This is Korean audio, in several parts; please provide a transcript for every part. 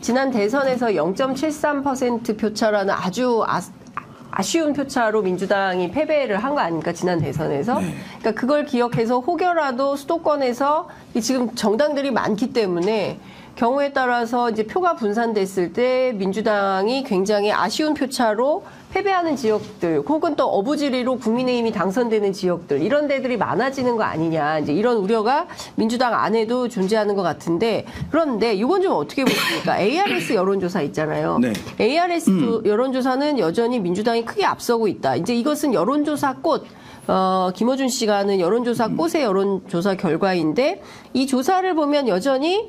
지난 대선에서 0.73% 표차라는 아주 아쉬운 표차로 민주당이 패배를 한 거 아닙니까? 지난 대선에서. 네. 그러니까 그걸 기억해서 혹여라도 수도권에서 지금 정당들이 많기 때문에 경우에 따라서 이제 표가 분산됐을 때 민주당이 굉장히 아쉬운 표차로 패배하는 지역들 혹은 또 어부지리로 국민의힘이 당선되는 지역들 이런 데들이 많아지는 거 아니냐 이제 이런 우려가 민주당 안에도 존재하는 것 같은데 그런데 이건 좀 어떻게 보십니까? ARS 여론조사 있잖아요. 네. ARS 여론조사는 여전히 민주당이 크게 앞서고 있다. 이제 이것은 여론조사 꽃 김어준 씨가 하는 여론조사 꽃의 여론조사 결과인데 이 조사를 보면 여전히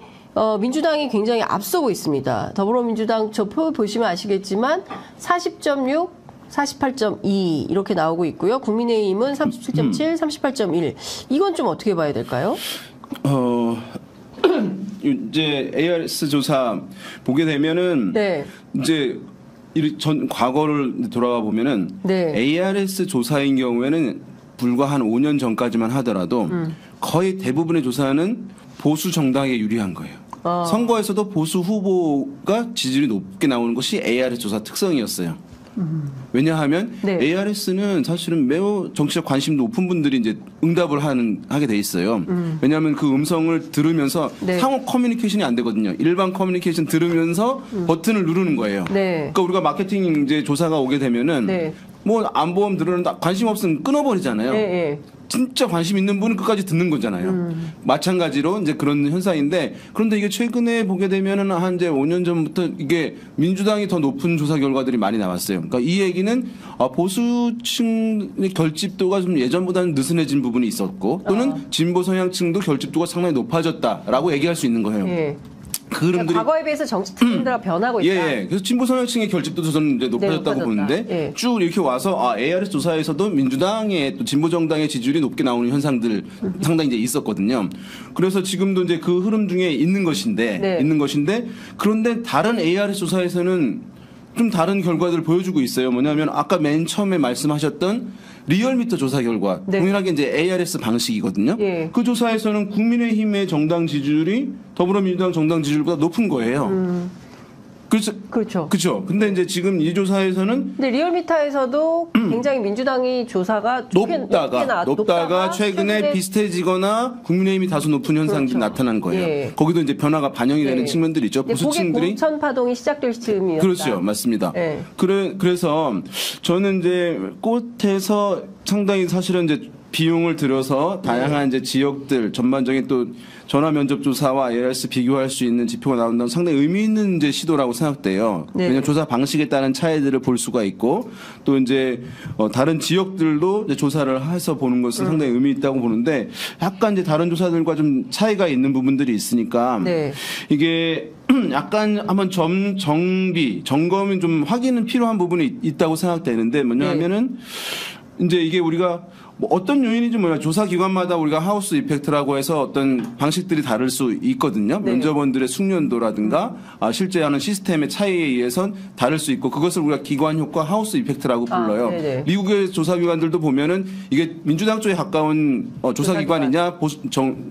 민주당이 굉장히 앞서고 있습니다. 더불어민주당 저 표 보시면 아시겠지만 40.6, 48.2 이렇게 나오고 있고요. 국민의힘은 37.7, 38.1. 이건 좀 어떻게 봐야 될까요? 이제 ARS 조사 보게 되면은 네. 이제 전 과거를 돌아가 보면은 네. ARS 조사인 경우에는 불과 한 5년 전까지만 하더라도 거의 대부분의 조사는 보수 정당에 유리한 거예요. 선거에서도 보수 후보가 지지율이 높게 나오는 것이 ARS 조사 특성이었어요. 왜냐하면 네. ARS는 사실은 매우 정치적 관심 높은 분들이 이제 응답을 하게 돼 있어요. 왜냐하면 그 음성을 들으면서 네. 상호 커뮤니케이션이 안 되거든요. 일반 커뮤니케이션 들으면서 버튼을 누르는 거예요. 네. 그러니까 우리가 마케팅 이제 조사가 오게 되면은 네. 뭐 안보험 들으는데 관심 없으면 끊어버리잖아요. 네, 네. 진짜 관심 있는 분은 끝까지 듣는 거잖아요. 마찬가지로 이제 그런 현상인데 그런데 이게 최근에 보게 되면은 한 이제 5년 전부터 이게 민주당이 더 높은 조사 결과들이 많이 나왔어요. 그러니까 이 얘기는 보수층의 결집도가 좀 예전보다는 느슨해진 부분이 있었고 또는 진보 성향층도 결집도가 상당히 높아졌다라고 얘기할 수 있는 거예요. 예. 그 흐름들이 그러니까 과거에 비해서 정치 트렌드가 변하고 있다. 예. 그래서 진보 성향층의 결집도도 저는 이제 높아졌다고 네, 보는데 예. 쭉 이렇게 와서 ARS 조사에서도 민주당의 또 진보 정당의 지지율이 높게 나오는 현상들 상당히 이제 있었거든요. 그래서 지금도 이제 그 흐름 중에 있는 것인데 네. 그런데 다른 ARS 조사에서는 좀 다른 결과들을 보여주고 있어요. 뭐냐면 아까 맨 처음에 말씀하셨던 리얼미터 조사 결과 네. 동일하게 이제 ARS 방식이거든요. 예. 그 조사에서는 국민의힘의 정당 지지율이 더불어민주당 정당 지지율보다 높은 거예요. 그렇죠. 그렇죠. 근데 이제 지금 이 조사에서는 근데 리얼미터에서도 굉장히 민주당이 조사가 높다가 최근에 비슷해지거나 국민의힘이 다소 높은 현상들이 그렇죠. 나타난 거예요. 예. 거기도 이제 변화가 반영이 되는 측면들이 있죠. 보수층들이 공천 파동이 시작될 즈음이었다. 그렇죠, 맞습니다. 예. 그래서 저는 이제 꽃에서 상당히 사실은 이제 비용을 들여서 다양한 이제 지역들 전반적인 또 전화 면접 조사와 ARS 비교할 수 있는 지표가 나온다면 상당히 의미 있는 이제 시도라고 생각돼요. 네. 왜냐하면 조사 방식에 따른 차이들을 볼 수가 있고 또 이제 다른 지역들도 이제 조사를 해서 보는 것은 상당히 의미 있다고 보는데 약간 이제 다른 조사들과 좀 차이가 있는 부분들이 있으니까 네. 이게 약간 한번 점검이 좀 확인은 필요한 부분이 있다고 생각되는데 뭐냐면은 이제 이게 우리가 뭐 어떤 요인인지 몰라요. 조사 기관마다 우리가 하우스 이펙트라고 해서 어떤 방식들이 다를 수 있거든요. 네. 면접원들의 숙련도라든가 실제 하는 시스템의 차이에 의해선 다를 수 있고 그것을 우리가 기관 효과 하우스 이펙트라고 불러요. 미국의 조사 기관들도 보면은 이게 민주당 쪽에 가까운 조사 기관이냐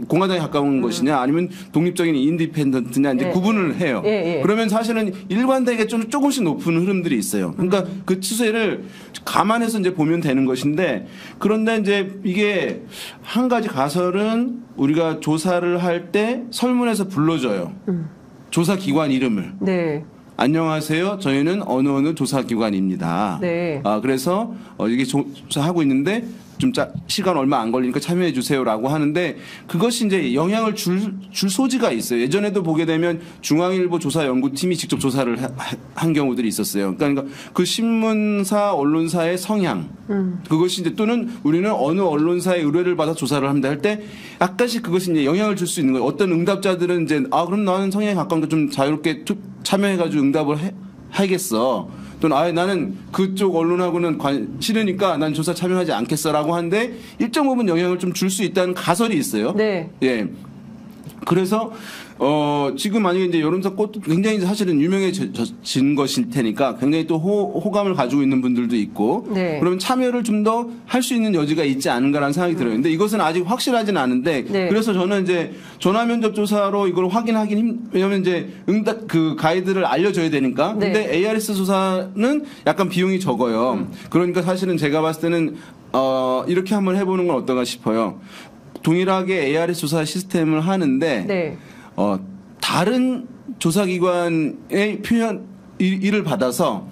공화당에 가까운 것이냐 아니면 독립적인 인디펜던트냐 이제 구분을 해요. 그러면 사실은 일관되게 좀 조금씩 높은 흐름들이 있어요. 그러니까 그 추세를 감안해서 이제 보면 되는 것인데 그런데 이제 이게 한 가지 가설은 우리가 조사를 할 때 설문에서 불러줘요. 조사 기관 이름을. 네. 안녕하세요. 저희는 어느 조사기관입니다. 네. 그래서 이게 조사하고 있는데 좀 시간 얼마 안 걸리니까 참여해 주세요라고 하는데 그것이 이제 영향을 줄 소지가 있어요. 예전에도 보게 되면 중앙일보 조사연구팀이 직접 조사를 한 경우들이 있었어요. 그러니까 그 신문사 언론사의 성향 그것이 이제 또는 우리는 어느 언론사의 의뢰를 받아 조사를 합니다 할 때 약간씩 그것이 이제 영향을 줄 수 있는 거예요. 어떤 응답자들은 이제 그럼 나는 성향에 가까운 게 좀 자유롭게 참여해가지고 응답을 하겠어. 또는 나는 그쪽 언론하고는 싫으니까 난 조사 참여하지 않겠어라고 하는데 일정 부분 영향을 좀 줄 수 있다는 가설이 있어요. 네. 예. 그래서 지금 만약에 이제 여론조사 꽃 굉장히 사실은 유명해진 것일 테니까 굉장히 또 호감을 가지고 있는 분들도 있고 네. 그러면 참여를 좀 더 할 수 있는 여지가 있지 않은가라는 생각이 들어요. 근데 이것은 아직 확실하진 않은데 네. 그래서 저는 이제 전화 면접 조사로 이걸 확인하긴 왜냐면 이제 응답 그 가이드를 알려줘야 되니까. 네. 근데 ARS 조사는 약간 비용이 적어요. 그러니까 사실은 제가 봤을 때는 이렇게 한번 해보는 건 어떤가 싶어요. 동일하게 ARS 조사 시스템을 하는데 네. 다른 조사기관의 일을 받아서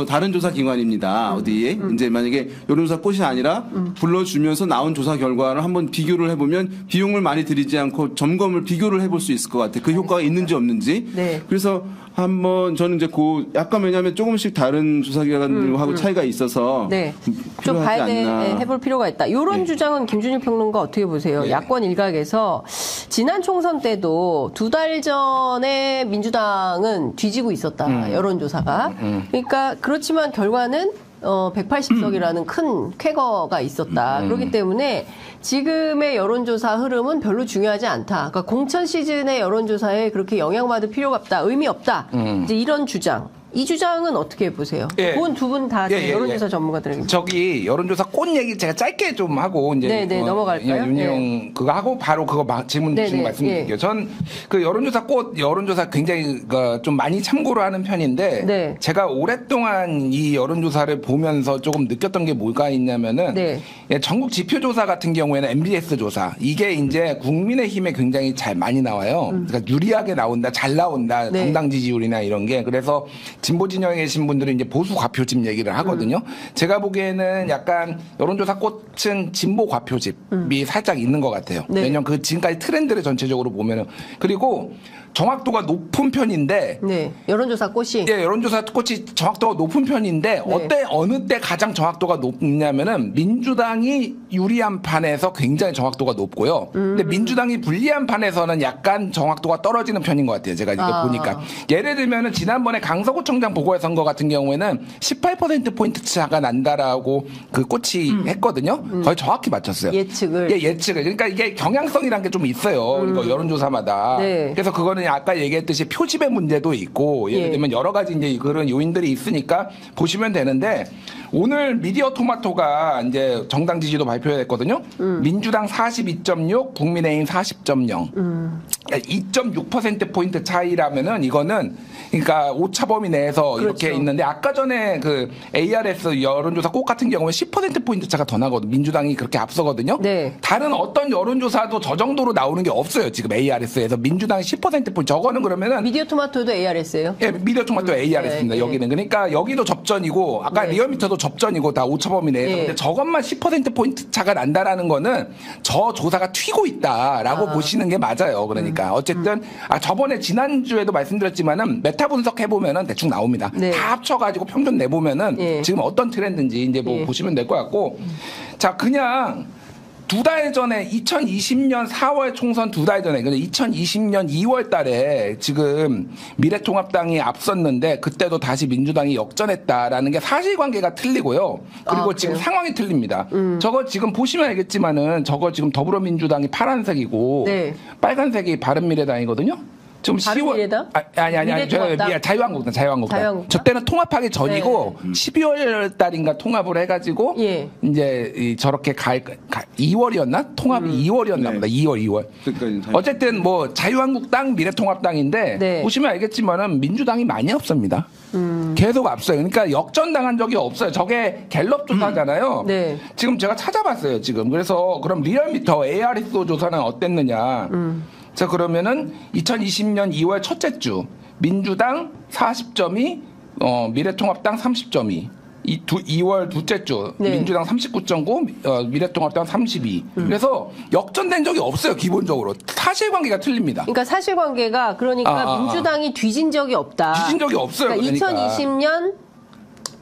다른 조사기관입니다. 어디에 이제 만약에 여론조사 꽃이 아니라 불러주면서 나온 조사 결과를 한번 비교를 해보면 비용을 많이 들이지 않고 점검을 비교를 해볼 수 있을 것 같아요. 그 효과가 있는지 없는지. 네. 그래서 한번 저는 이제 약간 왜냐하면 조금씩 다른 조사기관들하고 차이가 있어서 네. 좀 필요하지 봐야 돼, 않나. 해볼 필요가 있다. 이런 네. 주장은 김준일 평론가 어떻게 보세요? 네. 야권 일각에서 지난 총선 때도 2달 전에 민주당은 뒤지고 있었다. 여론조사가. 그러니까 그렇지만 결과는 180석이라는 큰 쾌거가 있었다. 그렇기 때문에 지금의 여론조사 흐름은 별로 중요하지 않다. 그러니까 공천 시즌의 여론조사에 그렇게 영향받을 필요가 없다. 의미 없다. 이제 이런 주장. 이 주장은 어떻게 보세요? 예. 두 분 다 여론조사 전문가들에게. 저기 여론조사 꽃 얘기 제가 짧게 좀 하고 이제 네네, 넘어갈까요? 윤희용 그거 하고 바로 그거 질문 네네, 말씀드릴게요. 전 그 여론조사 굉장히 좀 많이 참고를 하는 편인데 네. 제가 오랫동안 이 여론조사를 보면서 조금 느꼈던 게 뭐가 있냐면은 네. 전국 지표조사 같은 경우에는 MBS 조사 이게 이제 국민의힘에 굉장히 잘 많이 나와요. 그러니까 유리하게 나온다, 잘 나온다, 네. 정당 지지율이나 이런 게 그래서 진보 진영에 계신 분들은 이제 보수 과표집 얘기를 하거든요. 제가 보기에는 약간 여론조사 꽃은 진보 과표집이 살짝 있는 것 같아요. 네. 왜냐면 그 지금까지 트렌드를 전체적으로 보면은 그리고 정확도가 높은 편인데 네. 여론조사 꽃이. 예, 여론조사 꽃이 정확도가 높은 편인데 네. 어느 때 가장 정확도가 높냐면은 민주당이 유리한 판에서 굉장히 정확도가 높고요. 근데 민주당이 불리한 판에서는 약간 정확도가 떨어지는 편인 것 같아요. 제가 이거 보니까 예를 들면은 지난번에 강서구청장 보궐선거 같은 경우에는 18%포인트 차가 난다라고 그 꽃이 했거든요. 거의 정확히 맞췄어요. 예측을. 예, 예측을. 그러니까 이게 경향성이란 게 좀 있어요. 이거 여론조사마다. 네. 그래서 그거는 아까 얘기했듯이 표집의 문제도 있고 예를 예. 들면 여러 가지 이제 그런 요인들이 있으니까 보시면 되는데 오늘 미디어 토마토가 이제 정당 지지도 발표했거든요. 민주당 42.6, 국민의힘 40.0. 2.6%포인트 차이라면은 이거는 그러니까 오차 범위 내에서 그렇죠. 이렇게 있는데 아까 전에 그 ARS 여론조사 꽃 같은 경우에 10%포인트 차가 더 나거든요. 민주당이 그렇게 앞서거든요. 네. 다른 어떤 여론조사도 저 정도로 나오는 게 없어요. 지금 ARS에서 민주당이 10%포인트 저거는 그러면은 미디어 토마토도 ARS예요? 예, 미디어 토마토 ARS입니다. 네, 여기는. 그러니까 여기도 접전이고 아까 네. 리얼미터도 접전이고 다 오차 범위 내에서. 네. 근데 저것만 10%포인트 차가 난다라는 거는 저 조사가 튀고 있다라고 보시는 게 맞아요. 그러니까 어쨌든 저번에 지난주에도 말씀드렸지만은 메타 분석해 보면은 대충 나옵니다. 네. 다 합쳐 가지고 평균 내 보면은 예. 지금 어떤 트렌드인지 이제 뭐 예. 보시면 될 것 같고. 자, 그냥 2달 전에 2020년 4월 총선 2달 전에 근데 2020년 2월 달에 지금 미래통합당이 앞섰는데 그때도 다시 민주당이 역전했다라는 게 사실관계가 틀리고요. 그리고 지금 그래요? 상황이 틀립니다. 저거 지금 보시면 알겠지만은 저거 지금 더불어민주당이 파란색이고 네. 빨간색이 바른미래당이거든요. 지금 바른미래당? 10월 아니 미래통합당? 자유한국당. 저 때는 통합하기 전이고 12월 달인가 통합을 해가지고 예. 이제 저렇게 2월이었나? 통합이 2월이었나 보다. 네. 2월. 그러니까 어쨌든 뭐 자유한국당, 미래통합당인데 네. 보시면 알겠지만은 민주당이 많이 앞섭니다. 계속 앞서요. 그러니까 역전당한 적이 없어요. 저게 갤럽 조사잖아요. 네. 지금 제가 찾아봤어요. 지금 그래서 그럼 리얼미터 ARS 조사는 어땠느냐? 자, 그러면은 2020년 2월 첫째 주 민주당 40.2, 미래통합당 30.2. 2월 둘째 주 네. 민주당 39.9, 미래통합당 32. 그래서 역전된 적이 없어요. 기본적으로 사실관계가 틀립니다. 그러니까 사실관계가 그러니까 민주당이 뒤진 적이 없다. 뒤진 적이 없어요. 그러니까 그러니까. 2020년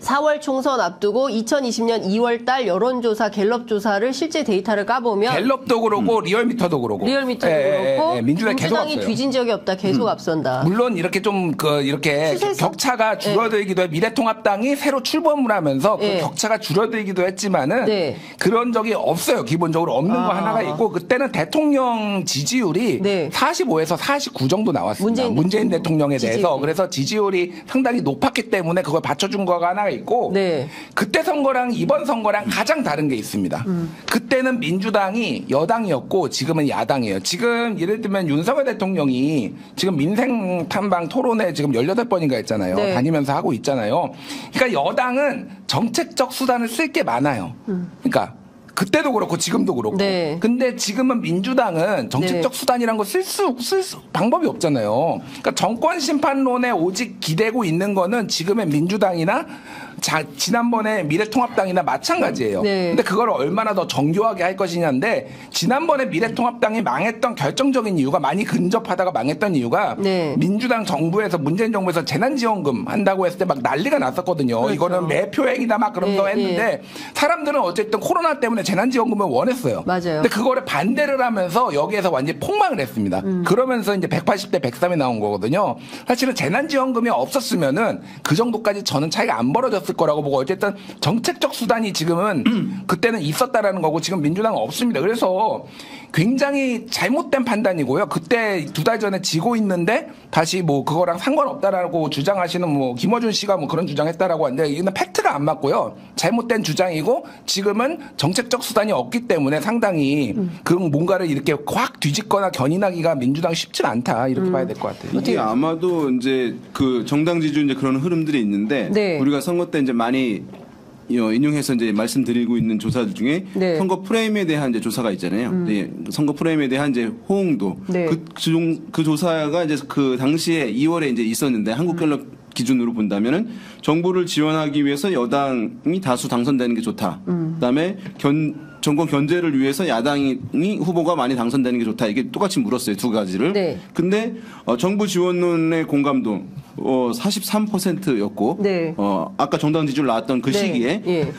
4월 총선 앞두고 2020년 2월 달 여론조사 갤럽 조사를 실제 데이터를 까보면 갤럽도 그렇고 리얼미터도 그렇고 그렇고 민주당이 계속 민주당이 앞서요. 뒤진 적이 없다. 계속 앞선다. 물론 이렇게 좀 이렇게 추세선? 격차가 줄어들기도 해 미래통합당이 새로 출범을 하면서 그 네. 격차가 줄어들기도 했지만은 네. 그런 적이 없어요. 기본적으로 없는 거 하나가 있고 그때는 대통령 지지율이 네. 45에서 49 정도 나왔습니다. 문재인 대통령에 대해서 지지율이. 그래서 지지율이 상당히 높았기 때문에 그걸 받쳐준 거가 하나가 있고 네. 그때 선거랑 이번 선거랑 가장 다른 게 있습니다. 그때는 민주당이 여당이었고 지금은 야당이에요. 지금 예를 들면 윤석열 대통령이 지금 민생 탐방 토론회 지금 18번인가 했잖아요. 네. 다니면서 하고 있잖아요. 그러니까 여당은 정책적 수단을 쓸 게 많아요. 그러니까 그때도 그렇고 지금도 그렇고. 네. 근데 지금은 민주당은 정책적 네. 수단이란 거 쓸 방법이 없잖아요. 그러니까 정권 심판론에 오직 기대고 있는 거는 지금의 민주당이나 지난번에 미래통합당이나 마찬가지예요. 네. 근데 그걸 얼마나 더 정교하게 할 것이냐인데 지난번에 미래통합당이 망했던 결정적인 이유가 많이 근접하다가 망했던 이유가 네. 민주당 정부에서 문재인 정부에서 재난지원금 한다고 했을 때 막 난리가 났었거든요. 그렇죠. 이거는 매표행이다 막 그러면서 네, 했는데 사람들은 어쨌든 코로나 때문에 재난지원금을 원했어요. 맞아요. 근데 그거를 반대를 하면서 여기에서 완전히 폭망을 했습니다. 그러면서 이제 180대 103이 나온 거거든요. 사실은 재난지원금이 없었으면은 그 정도까지 저는 차이가 안 벌어졌을 거라고 보고 어쨌든 정책적 수단이 지금은 그때는 있었다라는 거고 지금 민주당은 없습니다. 그래서 굉장히 잘못된 판단이고요. 그때 2달 전에 지고 있는데 다시 뭐 그거랑 상관없다라고 주장하시는 뭐 김어준 씨가 뭐 그런 주장했다라고 하는데 이건 팩트가 안 맞고요. 잘못된 주장이고 지금은 정책적 수단이 없기 때문에 상당히 그 뭔가를 이렇게 확 뒤집거나 견인하기가 민주당 쉽지 않다 이렇게 봐야 될 것 같아요. 이게 아마도 이제 그 정당 지지율 이제 그런 흐름들이 있는데 네. 우리가 선거 때 이제 많이 인용해서 이제 말씀드리고 있는 조사들 중에 네. 선거 프레임에 대한 이제 조사가 있잖아요. 네, 선거 프레임에 대한 이제 호응도 네. 그 조사가 이제 그 당시에 2월에 이제 있었는데 한국갤럽 기준으로 본다면은 정부를 지원하기 위해서 여당이 다수 당선되는 게 좋다. 그다음에 정권 견제를 위해서 야당이 후보가 많이 당선되는 게 좋다. 이게 똑같이 물었어요. 두 가지를. 네. 근데 정부 지원론의 공감도 43%였고 네. 아까 정당 지지율 나왔던 그 네. 시기에 예.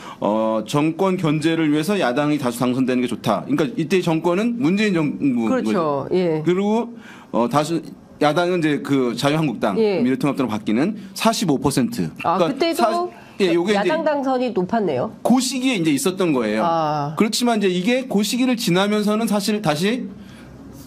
정권 견제를 위해서 야당이 다수 당선되는 게 좋다. 그러니까 이때 정권은 문재인 정부 그렇죠. 예. 그리고 다수 야당은 이제 그 자유한국당 예. 미래통합당으로 바뀌는 45%. 그때도 요게 야당 이제 당선이 높았네요. 그 시기에 이제 있었던 거예요. 아. 그렇지만 이제 이게 그 시기를 지나면서는 사실 다시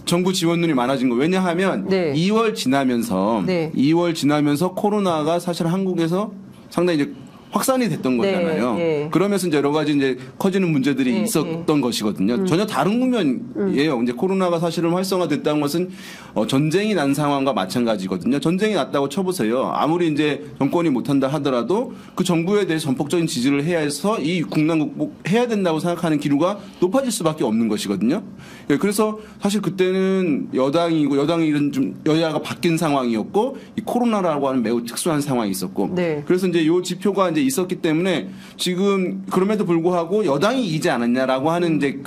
정부 지원론이 많아진 거예요. 왜냐하면 네. 2월 지나면서 네. 2월 지나면서 코로나가 사실 한국에서 상당히 이제 확산이 됐던 네, 거잖아요. 네. 그러면서 이제 여러 가지 이제 커지는 문제들이 네, 있었던 것이거든요. 전혀 다른 국면이에요. 이제 코로나가 사실은 활성화됐다는 것은 전쟁이 난 상황과 마찬가지거든요. 전쟁이 났다고 쳐보세요. 아무리 이제 정권이 못한다 하더라도 그 정부에 대해 전폭적인 지지를 해야 해서 이 국난 극복해야 된다고 생각하는 기류가 높아질 수밖에 없는 것이거든요. 예, 그래서 사실 그때는 여당이 이런 좀 여야가 바뀐 상황이었고 이 코로나라고 하는 매우 특수한 상황이 있었고 네. 그래서 이제 요 지표가 이제 있었기 때문에 지금 그럼에도 불구하고 여당이 이기지 않았냐라고 하는 이제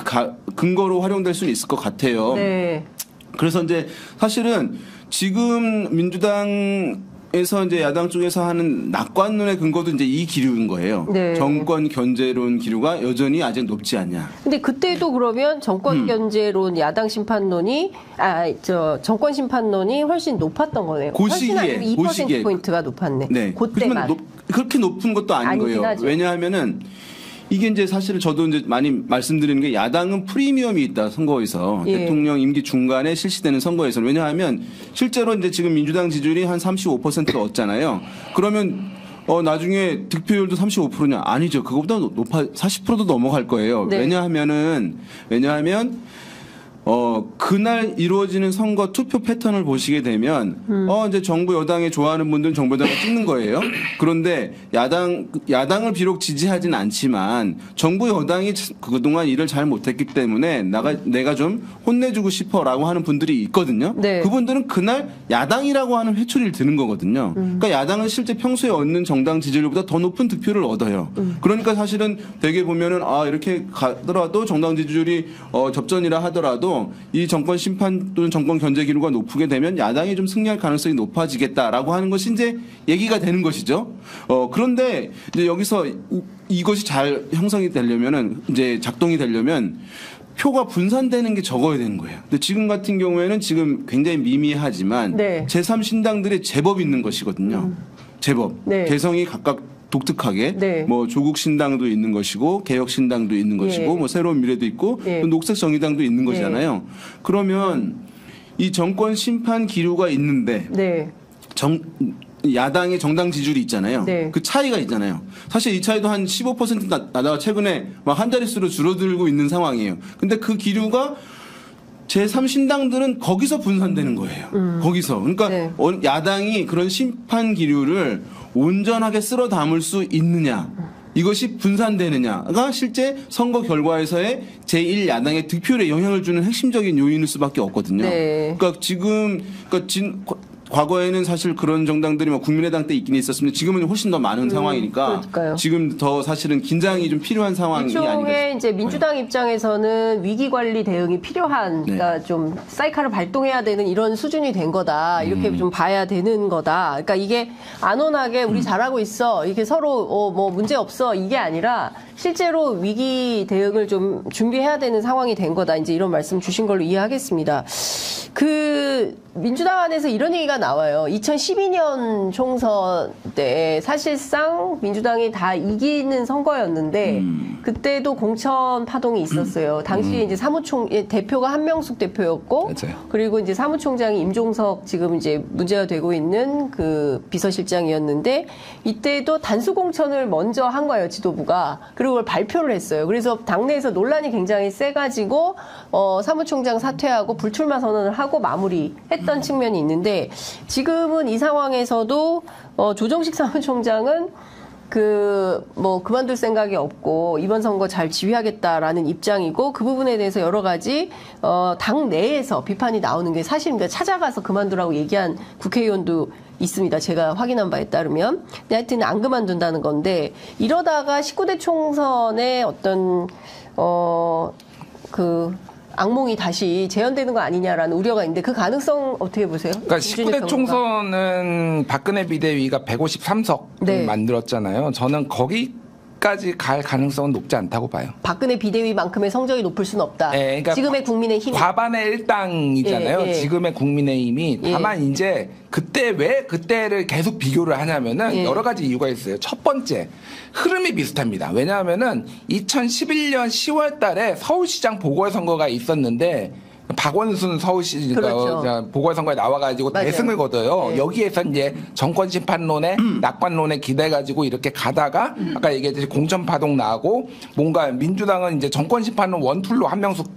근거로 활용될 수는 있을 것 같아요. 네. 그래서 이제 사실은 지금 민주당에서 이제 야당 쪽에서 하는 낙관론의 근거도 이제 이 기류인 거예요. 네. 정권 견제론 기류가 여전히 아직 높지 않냐. 근데 그때도 그러면 정권 견제론, 야당 심판론이 정권 심판론이 훨씬 높았던 거네요. 그 훨씬 시기에, 아니고 그 2% 시기에. 포인트가 높았네. 네. 그때만. 그렇지만 그렇게 높은 것도 아닌 아니긴 거예요. 하죠. 왜냐하면은 이게 이제 사실 저도 이제 많이 말씀드리는 게 야당은 프리미엄이 있다 선거에서 예. 대통령 임기 중간에 실시되는 선거에서 왜냐하면 실제로 이제 지금 민주당 지지율이 한 35% 얻잖아요. 그러면 나중에 득표율도 35%냐? 아니죠. 그거보다 높아 40%도 넘어갈 거예요. 네. 왜냐하면 그날 이루어지는 선거 투표 패턴을 보시게 되면 이제 정부 여당에 좋아하는 분들은 정부 여당을 찍는 거예요. 그런데 야당을 비록 지지하진 않지만 정부 여당이 그동안 일을 잘 못했기 때문에 내가 좀 혼내주고 싶어라고 하는 분들이 있거든요. 네. 그분들은 그날 야당이라고 하는 회초리를 드는 거거든요. 그러니까 야당은 실제 평소에 얻는 정당 지지율보다 더 높은 득표를 얻어요. 그러니까 사실은 되게 보면은 이렇게 가더라도 정당 지지율이 접전이라 하더라도 앞으로도 이 정권 심판 또는 정권 견제 기류가 높게 되면 야당이 좀 승리할 가능성이 높아지겠다라고 하는 것이 이제 얘기가 되는 것이죠. 그런데 이제 여기서 이것이 잘 형성이 되려면은 이제 작동이 되려면 표가 분산되는 게 적어야 되는 거예요. 근데 지금 같은 경우에는 지금 굉장히 미미하지만 네. 제3신당들의 제법 있는 것이거든요. 제법. 네. 개성이 각각 독특하게 네. 뭐 조국 신당도 있는 것이고 개혁 신당도 있는 것이고 예. 뭐 새로운 미래도 있고 예. 또 녹색 정의당도 있는 예. 거잖아요. 그러면 이 정권 심판 기류가 있는데 네. 야당의 정당 지지율이 있잖아요. 네. 그 차이가 있잖아요. 사실 이 차이도 한 15% 나다가 최근에 막 한 자릿수로 줄어들고 있는 상황이에요. 근데 그 기류가 제3신당들은 거기서 분산되는 거예요. 거기서. 그러니까 네. 야당이 그런 심판 기류를 온전하게 쓸어 담을 수 있느냐. 이것이 분산되느냐가 실제 선거 결과에서의 제1야당의 득표율에 영향을 주는 핵심적인 요인일 수밖에 없거든요. 네. 그러니까 지금 과거에는 사실 그런 정당들이 뭐 국민의당 때 있긴 있었습니다. 지금은 훨씬 더 많은 상황이니까 그러니까요. 지금 더 사실은 긴장이 좀 필요한 상황이 아닌가. 일종의 이제 민주당 입장에서는 위기 관리 대응이 필요한, 네. 그러니까 좀 사이클을 발동해야 되는 이런 수준이 된 거다. 이렇게 좀 봐야 되는 거다. 그러니까 이게 안온하게 우리 잘하고 있어. 이렇게 서로 뭐 문제 없어. 이게 아니라 실제로 위기 대응을 좀 준비해야 되는 상황이 된 거다. 이제 이런 말씀 주신 걸로 이해하겠습니다. 민주당 안에서 이런 얘기가 나와요. 2012년 총선 때 사실상 민주당이 다 이기는 선거였는데 그때도 공천 파동이 있었어요. 당시에 이제 대표가 한명숙 대표였고 맞아요. 그리고 이제 사무총장이 임종석 지금 이제 문제가 되고 있는 그 비서실장이었는데 이때도 단수 공천을 먼저 한 거예요, 지도부가. 그리고 그걸 발표를 했어요. 그래서 당내에서 논란이 굉장히 세가지고 사무총장 사퇴하고 불출마 선언을 하고 마무리했던 측면이 있는데 지금은 이 상황에서도 조정식 사무총장은 그만둘 생각이 없고 이번 선거 잘 지휘하겠다라는 입장이고 그 부분에 대해서 여러 가지 당 내에서 비판이 나오는 게 사실입니다. 찾아가서 그만두라고 얘기한 국회의원도 있습니다. 제가 확인한 바에 따르면. 근데 하여튼 안 그만둔다는 건데 이러다가 19대 총선에 어떤 악몽이 다시 재현되는 거 아니냐라는 우려가 있는데 그 가능성 어떻게 보세요? 그러니까 19대 총선은 박근혜 비대위가 153석 네. 만들었잖아요. 저는 거기까지 갈 가능성은 높지 않다고 봐요. 박근혜 비대위만큼의 성적이 높을 수는 없다. 네, 그러니까 지금의 국민의힘. 과반의 일당이잖아요. 예, 예. 지금의 국민의힘이. 예. 다만 이제 왜 그때를 계속 비교를 하냐면은 예. 여러 가지 이유가 있어요. 첫 번째, 흐름이 비슷합니다. 왜냐하면은 2011년 10월 달에 서울시장 보궐선거가 있었는데 박원순 서울시 그렇죠. 보궐선거에 나와가지고 맞아요. 대승을 거둬요. 네. 여기에서 이제 정권 심판론에 낙관론에 기대가지고 이렇게 가다가 아까 얘기했듯이 공천 파동 나고 뭔가 민주당은 이제 정권 심판론 원툴로 한명숙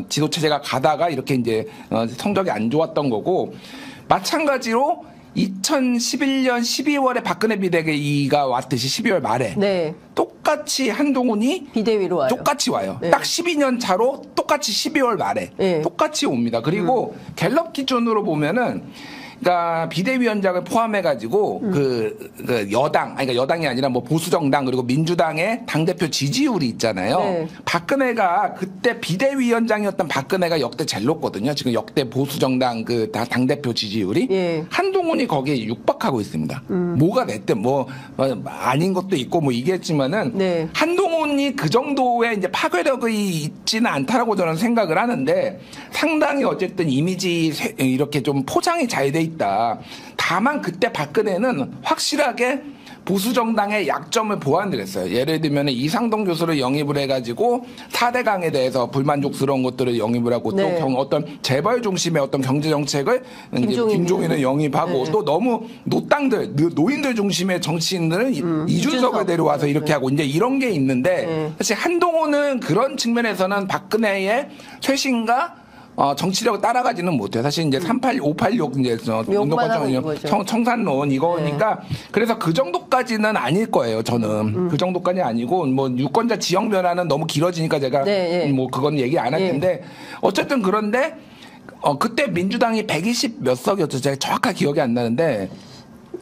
지도 체제가 가다가 이렇게 이제 성적이 안 좋았던 거고 마찬가지로 2011년 12월에 박근혜 비대위가 왔듯이 12월 말에 네. 똑같이 한동훈이 비대위로 와요. 똑같이 와요. 네. 딱 12년 차로 똑같이 12월 말에 네. 똑같이 옵니다. 그리고 갤럽 기준으로 보면은 그러니까 비대위원장을 포함해가지고 그 여당, 그러니까 여당이 아니라 뭐 보수정당 그리고 민주당의 당대표 지지율이 있잖아요. 네. 박근혜가 그때 비대위원장이었던 박근혜가 역대 제일 높거든요. 지금 역대 보수정당 그 당대표 지지율이. 예. 한동훈이 거기에 육박하고 있습니다. 뭐가 됐든 아닌 것도 있고 뭐 이겠지만은 네. 한동훈이 그 정도의 이제 파괴력이 있지는 않다라고 저는 생각을 하는데 상당히 어쨌든 이미지 이렇게 좀 포장이 잘 돼 있다. 다만 그때 박근혜는 확실하게 보수 정당의 약점을 보완을 했어요. 예를 들면 이상동 교수를 영입을 해가지고 4대강에 대해서 불만족스러운 것들을 영입을 하고 네. 또 어떤 재벌 중심의 어떤 경제 정책을 김종인을 영입하고 네. 또 너무 노인들 중심의 정치인들은 이준석을 데려와서 이렇게 네. 하고 이제 이런 게 있는데 네. 사실 한동훈은 그런 측면에서는 박근혜의 쇄신과 정치력을 따라가지는 못해요. 사실 이제 586 이제 욕만 하고 있는 거죠. 청산론 이거니까 그래서 그 정도까지는 아닐 거예요. 저는 그 정도까지 아니고 뭐 유권자 지역 변화는 너무 길어지니까 제가 네. 뭐 그건 얘기 안 할 텐데 어쨌든 그런데 그때 민주당이 120 몇 석이었죠. 제가 정확하게 기억이 안 나는데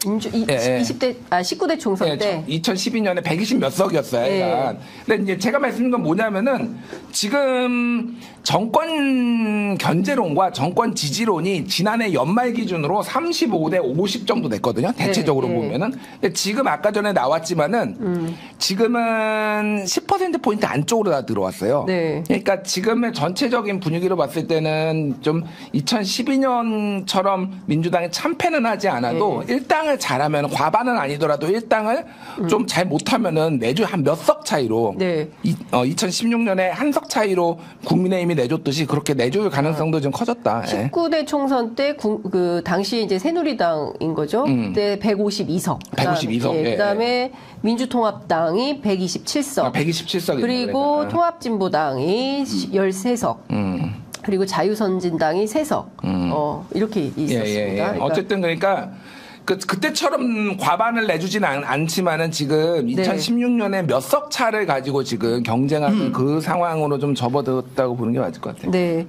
예. 19대 총선 때 2012년에 120 몇 석이었어요. 예. 근데 이제 제가 말씀드린 건 뭐냐면은 지금 정권 견제론과 정권 지지론이 지난해 연말 기준으로 35대 50 정도 됐거든요. 대체적으로 네, 네. 보면은. 근데 지금 아까 전에 나왔지만은 지금은 10%포인트 안쪽으로 다 들어왔어요. 네. 그러니까 지금의 전체적인 분위기로 봤을 때는 좀 2012년처럼 민주당이 참패는 하지 않아도 네. 1당을 잘하면 과반은 아니더라도 1당을 좀 잘 못하면은 내주 한 몇 석 차이로 네. 2016년에 한 석 차이로 국민의힘이 내줬듯이 그렇게 내줄 가능성도 좀 커졌다. 예. 19대 총선 때 그 당시 이제 새누리당인 거죠. 그때 152석. 152석, 예. 그다음에 민주통합당이 127석. 127석이 그리고 통합진보당이 13석. 그리고 자유선진당이 3석. 이렇게 있었습니다. 그러니까 어쨌든 그러니까 그때처럼 과반을 내주진 않지만은 지금 2016년에 몇 석 차를 가지고 지금 경쟁하는 그 상황으로 좀 접어들었다고 보는 게 맞을 것 같아요. 네.